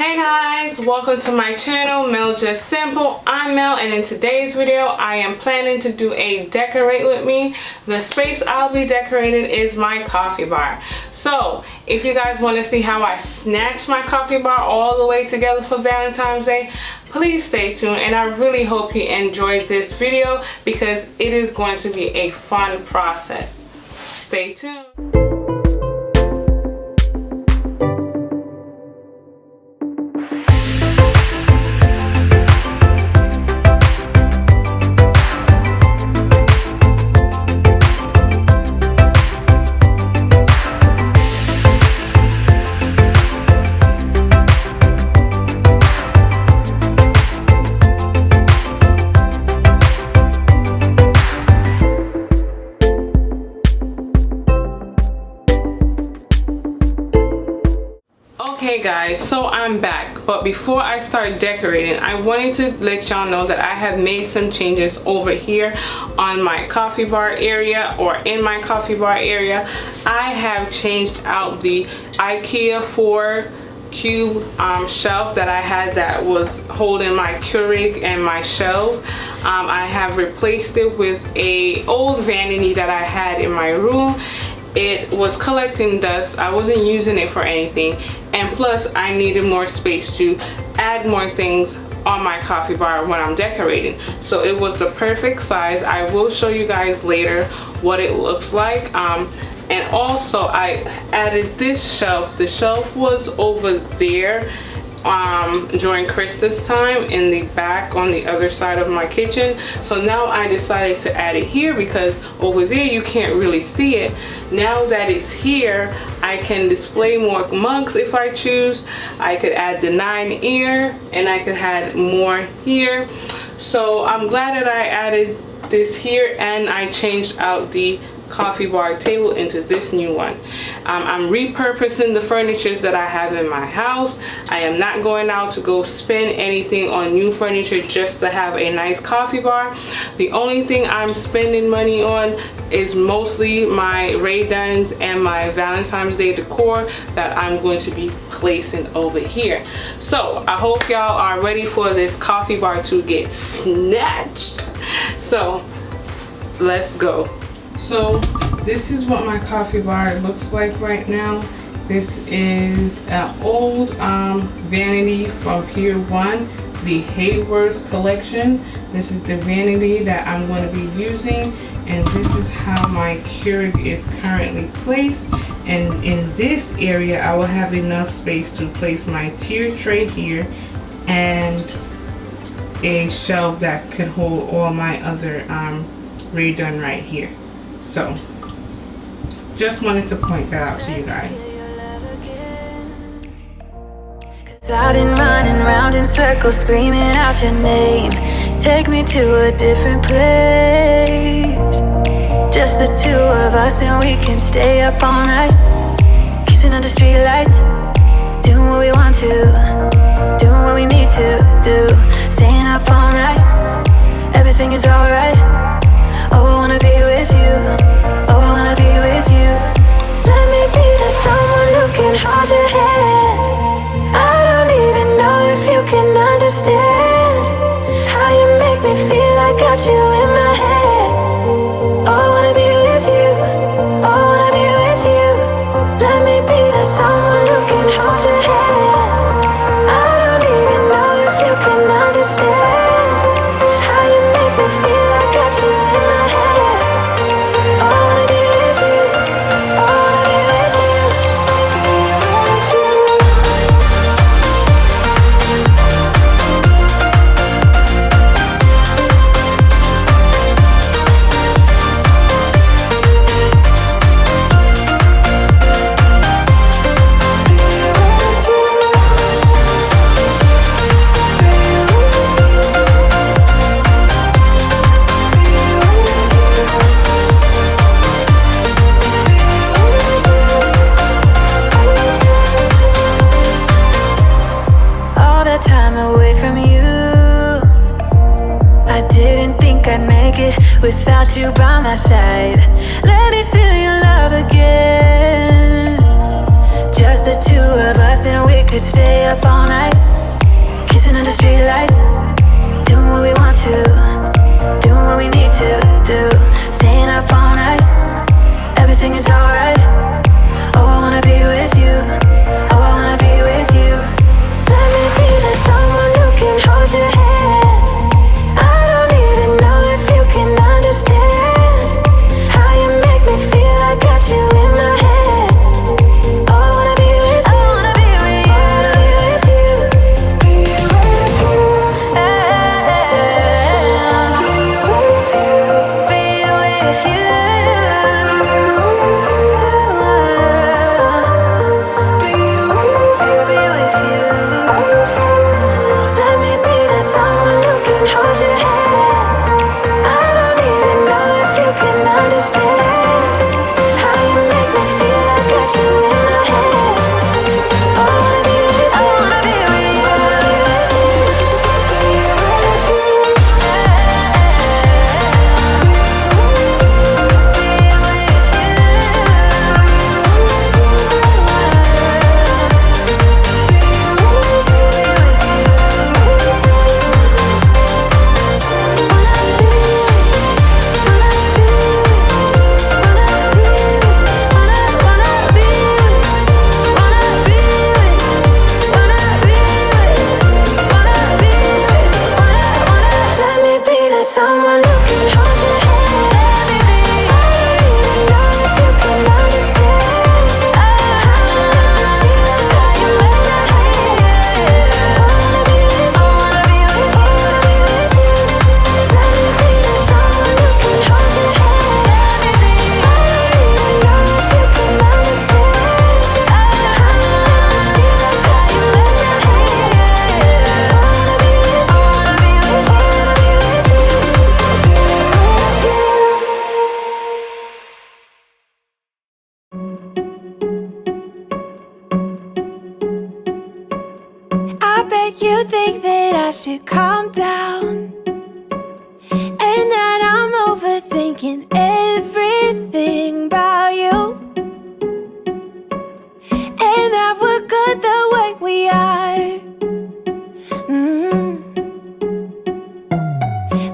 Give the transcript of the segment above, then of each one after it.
Hey guys, welcome to my channel, Mel Just Simple. I'm Mel, and in today's video I am planning to do a decorate with me. The space I'll be decorating is my coffee bar. So if you guys want to see how I snatch my coffee bar all the way together for Valentine's Day, please stay tuned, and I really hope you enjoyed this video because it is going to be a fun process. Stay tuned. Hey guys, so I'm back, but before I start decorating, I wanted to let y'all know that I have made some changes over here on my coffee bar area, or in my coffee bar area. I have changed out the IKEA 4 cube shelf that I had that was holding my Keurig and my shelves. I have replaced it with a old vanity that I had in my room. It was collecting dust. I wasn't using it for anything, and plus I needed more space to add more things on my coffee bar when I'm decorating. So it was the perfect size. I will show you guys later what it looks like. And also I added this shelf. The shelf was over there during Christmas time in the back on the other side of my kitchen. So now I decided to add it here because over there you can't really see it. Now that it's here, I can display more mugs if I choose. I could add the 9 ear, and I could add more here. So I'm glad that I added this here, and I changed out the coffee bar table into this new one. I'm repurposing the furnitures that I have in my house. I am not going out to go spend anything on new furniture just to have a nice coffee bar. The only thing I'm spending money on is mostly my Rae Dunns and my Valentine's Day decor that I'm going to be placing over here. So I hope y'all are ready for this coffee bar to get snatched. So let's go. So this is what my coffee bar looks like right now. This is an old vanity from Pier 1, the Hayworth collection. This is the vanity that I'm going to be using, and this is how my Keurig is currently placed. And in this area I will have enough space to place my tier tray here and a shelf that could hold all my other Rae Dunn right here. So just wanted to point that out to you guys. I've been running round in circles screaming out your name. Take me to a different place. Just the two of us, and we can stay up all night, kissing under street lights, doing what we want to, doing what we need to do, staying up all night. Everything is alright. Oh, I wanna be with you. Oh, I wanna be with you. Let me be that someone who can hold your hand. I don't even know if you can understand how you make me feel. I got you in my head. Oh, I wanna be with you. Oh, I wanna be with you. Let me be that someone who can hold your hand. I don't even know if you can understand how you make me feel. I got you in my head. Oh, I wanna be with you. Oh, I wanna be with you. All that time away from you, I didn't think I'd make it without you by my side. Let me feel your love again. Just the two of us, and we could stay up all night, streetlights, doing what we want to, doing what we need to do. Staying up all night, everything is alright. Oh, I wanna be with you. Oh, I wanna be with you. Let me be the someone who can hold your hand. I don't even know if you can understand how you make me feel. I got you in my head. Oh, I wanna be with you. I wanna be with you. I wanna be with you. Be with you. Be with you. Let me be that someone who can hold your hand. I don't even know if you can understand how you make me feel. I got you in my head. Oh, I wanna be with you. I wanna be with you. I wanna be with you. Be with you. Let me be that someone who can hold your hand. I don't even know if you can understand how you make me feel. I got you in my head. I wanna be with you. I wanna be with you. I wanna be with you. Let me be that someone who can hold your hand. I don't even know if you can understand how you make me feel. I got you in my head. I wanna be with you. I wanna be with you. I wanna be with you. I bet you think that I should calm down, and that I'm overthinking everything about you, and that we're good the way we are.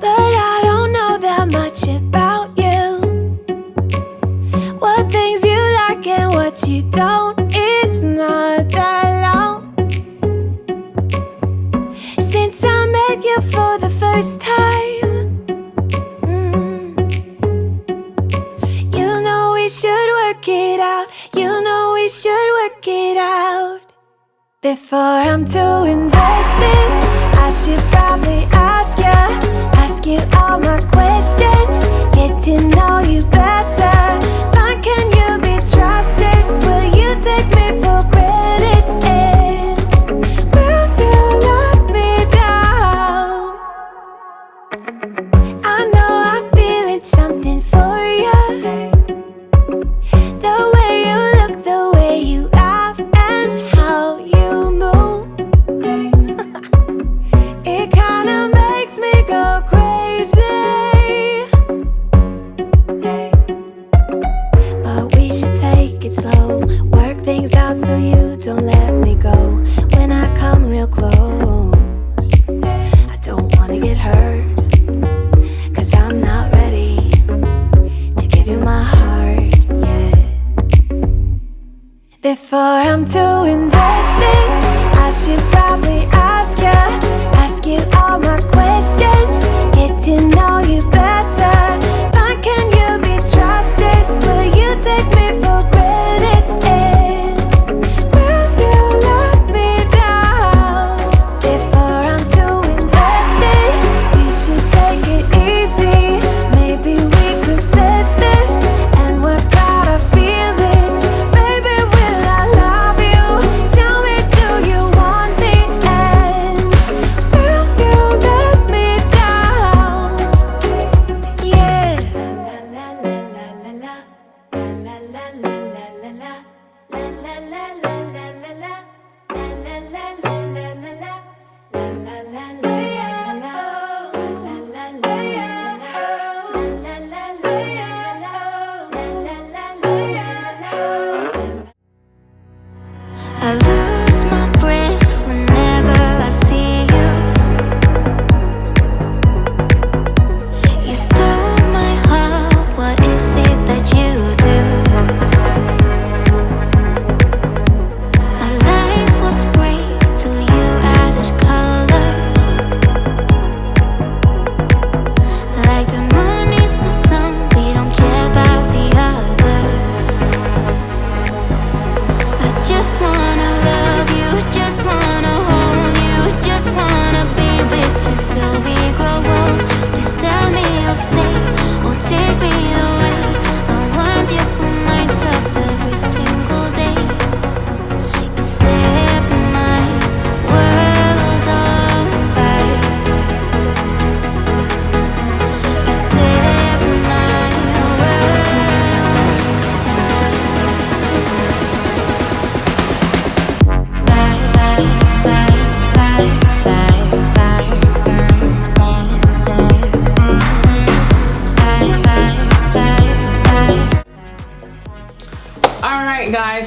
But I don't know that much about you, what things you like and what you don't. It's not that long since I met you for the first time. You know we should work it out. You know we should work it out. Before I'm too invested, I should probably ask you all my questions, get to know you better. Like, can you be trusted? Will you take me for granted? And will you knock me down? I know I'm feeling something for you. The way you look, the way you laugh, and how you move. It kinda makes me go crazy.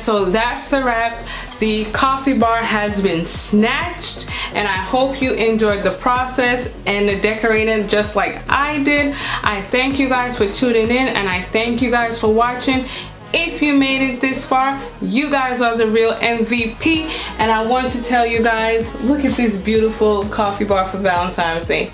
so that's the wrap. The coffee bar has been snatched, and I hope you enjoyed the process and the decorating just like I did. I thank you guys for tuning in, and I thank you guys for watching. If you made it this far, you guys are the real MVP, and I want to tell you guys, look at this beautiful coffee bar for Valentine's Day.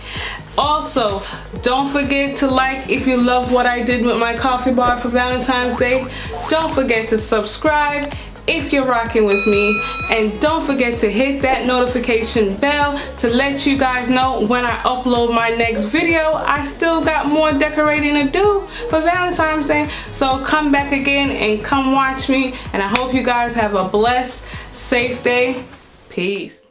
Also, don't forget to like if you love what I did with my coffee bar for Valentine's Day. Don't forget to subscribe if you're rocking with me, and don't forget to hit that notification bell to let you guys know when I upload my next video. I still got more decorating to do for Valentine's Day, so come back again and come watch me, and I hope you guys have a blessed, safe day. Peace.